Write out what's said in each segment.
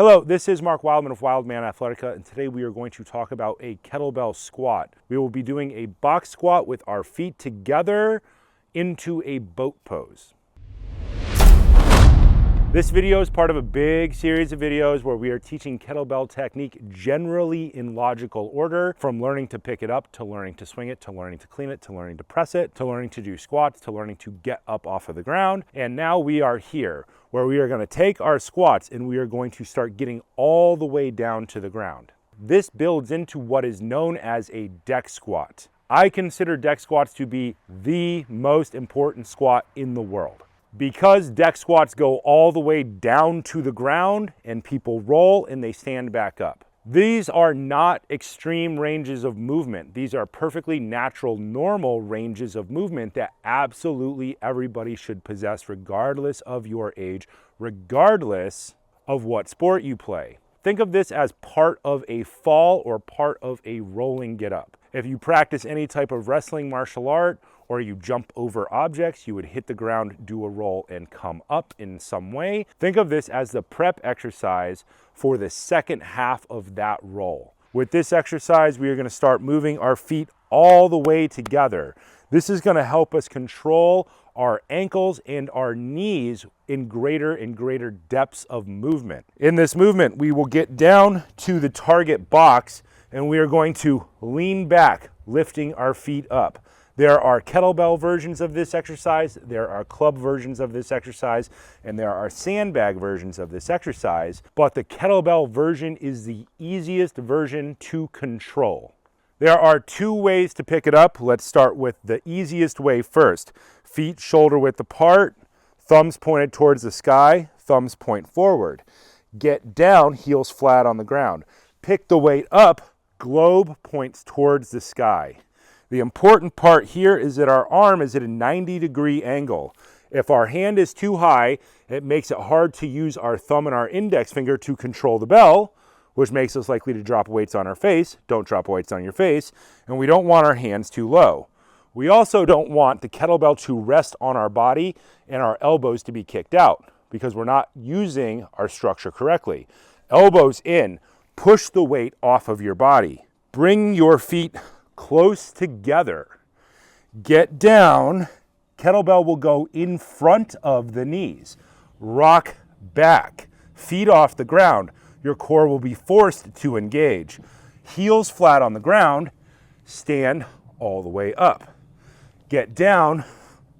Hello, this is Mark Wildman of Wildman Athletica, and today we are going to talk about a kettlebell squat. We will be doing a box squat with our feet together into a boat pose. This video is part of a big series of videos where we are teaching kettlebell technique generally in logical order, from learning to pick it up, to learning to swing it, to learning to clean it, to learning to press it, to learning to do squats, to learning to get up off of the ground. And now we are here where we are going to take our squats and we are going to start getting all the way down to the ground. This builds into what is known as a deck squat. I consider deck squats to be the most important squat in the world, because deck squats go all the way down to the ground and people roll and they stand back up. These are not extreme ranges of movement. These are perfectly natural, normal ranges of movement that absolutely everybody should possess, regardless of your age, regardless of what sport you play. Think of this as part of a fall or part of a rolling get up. If you practice any type of wrestling martial art, or you jump over objects, you would hit the ground, do a roll, and come up in some way. Think of this as the prep exercise for the second half of that roll. With this exercise, we are gonna start moving our feet all the way together. This is gonna help us control our ankles and our knees in greater and greater depths of movement. In this movement, we will get down to the target box and we are going to lean back, lifting our feet up. There are kettlebell versions of this exercise, there are club versions of this exercise, and there are sandbag versions of this exercise, but the kettlebell version is the easiest version to control. There are two ways to pick it up. Let's start with the easiest way first. Feet shoulder width apart, thumbs pointed towards the sky, thumbs point forward. Get down, heels flat on the ground. Pick the weight up, globe points towards the sky. The important part here is that our arm is at a 90-degree angle. If our hand is too high, it makes it hard to use our thumb and our index finger to control the bell, which makes us likely to drop weights on our face. Don't drop weights on your face. And we don't want our hands too low. We also don't want the kettlebell to rest on our body and our elbows to be kicked out, because we're not using our structure correctly. Elbows in, push the weight off of your body. Bring your feet close together. Get down. Kettlebell will go in front of the knees. Rock back. Feet off the ground. Your core will be forced to engage. Heels flat on the ground. Stand all the way up. Get down.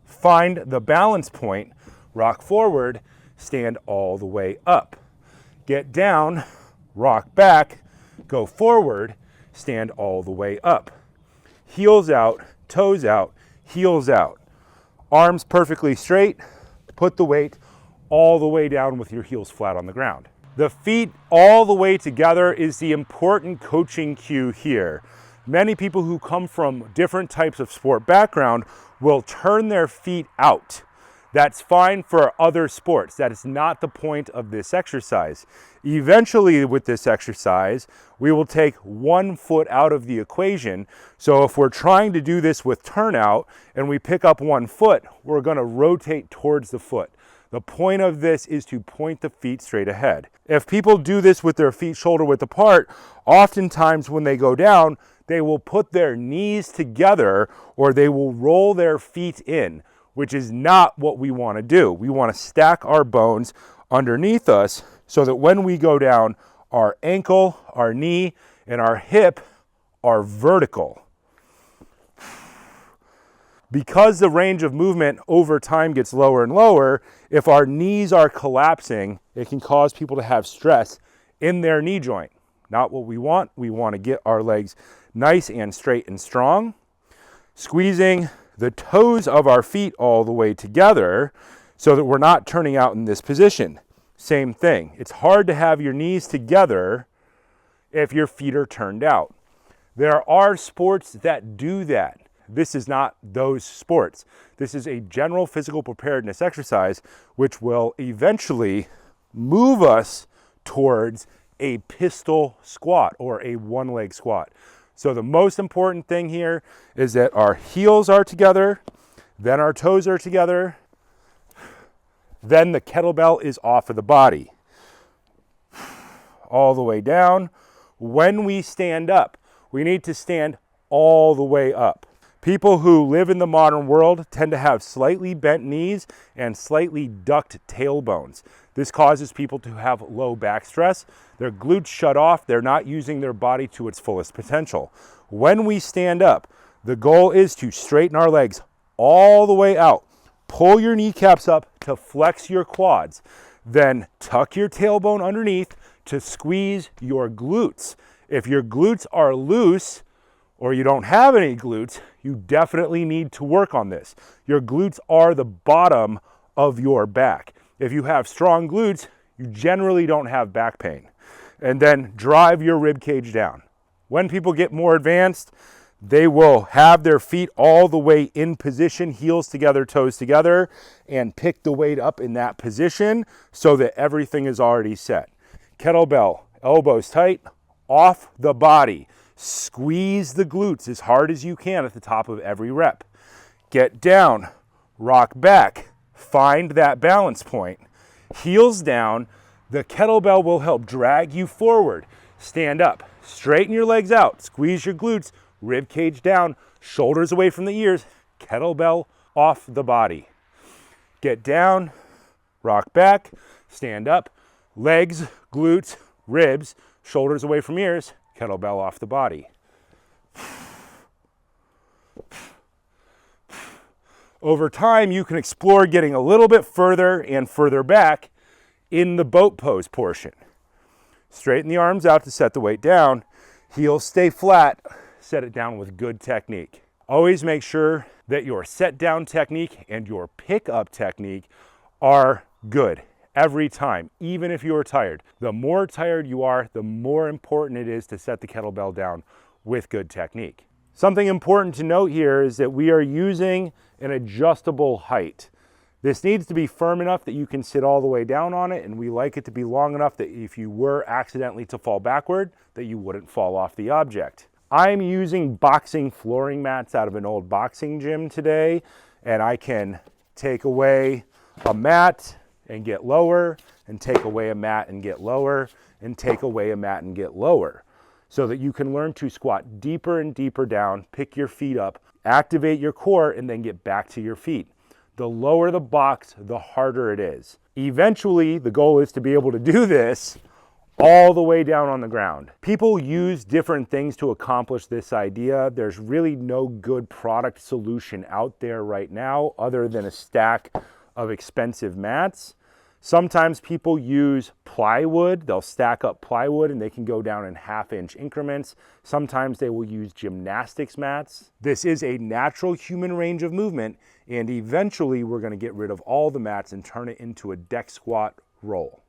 Find the balance point. Rock forward. Stand all the way up. Get down. Rock back. Go forward. Stand all the way up. Heels out, toes out, heels out. Arms perfectly straight. Put the weight all the way down with your heels flat on the ground. The feet all the way together is the important coaching cue here. Many people who come from different types of sport background will turn their feet out. That's fine for other sports. That is not the point of this exercise. Eventually, with this exercise, we will take one foot out of the equation. So if we're trying to do this with turnout and we pick up 1 foot, we're going to rotate towards the foot. The point of this is to point the feet straight ahead. If people do this with their feet shoulder width apart, oftentimes when they go down, they will put their knees together or they will roll their feet in, which is not what we want to do. We want to stack our bones underneath us so that when we go down, our ankle, our knee, and our hip are vertical. Because the range of movement over time gets lower and lower, if our knees are collapsing, it can cause people to have stress in their knee joint. Not what we want. We want to get our legs nice and straight and strong. Squeezing the toes of our feet all the way together so that we're not turning out in this position. Same thing. It's hard to have your knees together if your feet are turned out. There are sports that do that. This is not those sports. This is a general physical preparedness exercise which will eventually move us towards a pistol squat or a one-leg squat. So the most important thing here is that our heels are together, then our toes are together, then the kettlebell is off of the body. all the way down. When we stand up, we need to stand all the way up. People who live in the modern world tend to have slightly bent knees and slightly ducked tailbones. This causes people to have low back stress. Their glutes shut off. They're not using their body to its fullest potential. When we stand up, the goal is to straighten our legs all the way out. Pull your kneecaps up to flex your quads. Then tuck your tailbone underneath to squeeze your glutes. If your glutes are loose or you don't have any glutes, you definitely need to work on this. Your glutes are the bottom of your back. If you have strong glutes, you generally don't have back pain. And then drive your rib cage down. When people get more advanced, they will have their feet all the way in position, heels together, toes together, and pick the weight up in that position so that everything is already set. Kettlebell, elbows tight, off the body. Squeeze the glutes as hard as you can at the top of every rep. Get down, rock back, find that balance point. Heels down, the kettlebell will help drag you forward. Stand up, straighten your legs out, squeeze your glutes, rib cage down, shoulders away from the ears, kettlebell off the body. Get down, rock back, stand up, legs, glutes, ribs, shoulders away from ears, kettlebell off the body. Over time, you can explore getting a little bit further and further back in the boat pose portion. Straighten the arms out to set the weight down. Heels stay flat. Set it down with good technique. Always make sure that your set down technique and your pickup technique are good every time, even if you're tired. The more tired you are, the more important it is to set the kettlebell down with good technique. Something important to note here is that we are using an adjustable height. This needs to be firm enough that you can sit all the way down on it, and we like it to be long enough that if you were accidentally to fall backward, that you wouldn't fall off the object. I'm using boxing flooring mats out of an old boxing gym today, and I can take away a mat and get lower, and take away a mat and get lower, and take away a mat and get lower, so that you can learn to squat deeper and deeper down, pick your feet up, activate your core, and then get back to your feet. The lower the box, the harder it is. Eventually, the goal is to be able to do this all the way down on the ground. People use different things to accomplish this idea. There's really no good product solution out there right now other than a stack of expensive mats. Sometimes people use plywood. They'll stack up plywood and they can go down in 1/2-inch increments. Sometimes they will use gymnastics mats. This is a natural human range of movement, and eventually we're going to get rid of all the mats and turn it into a deck squat roll.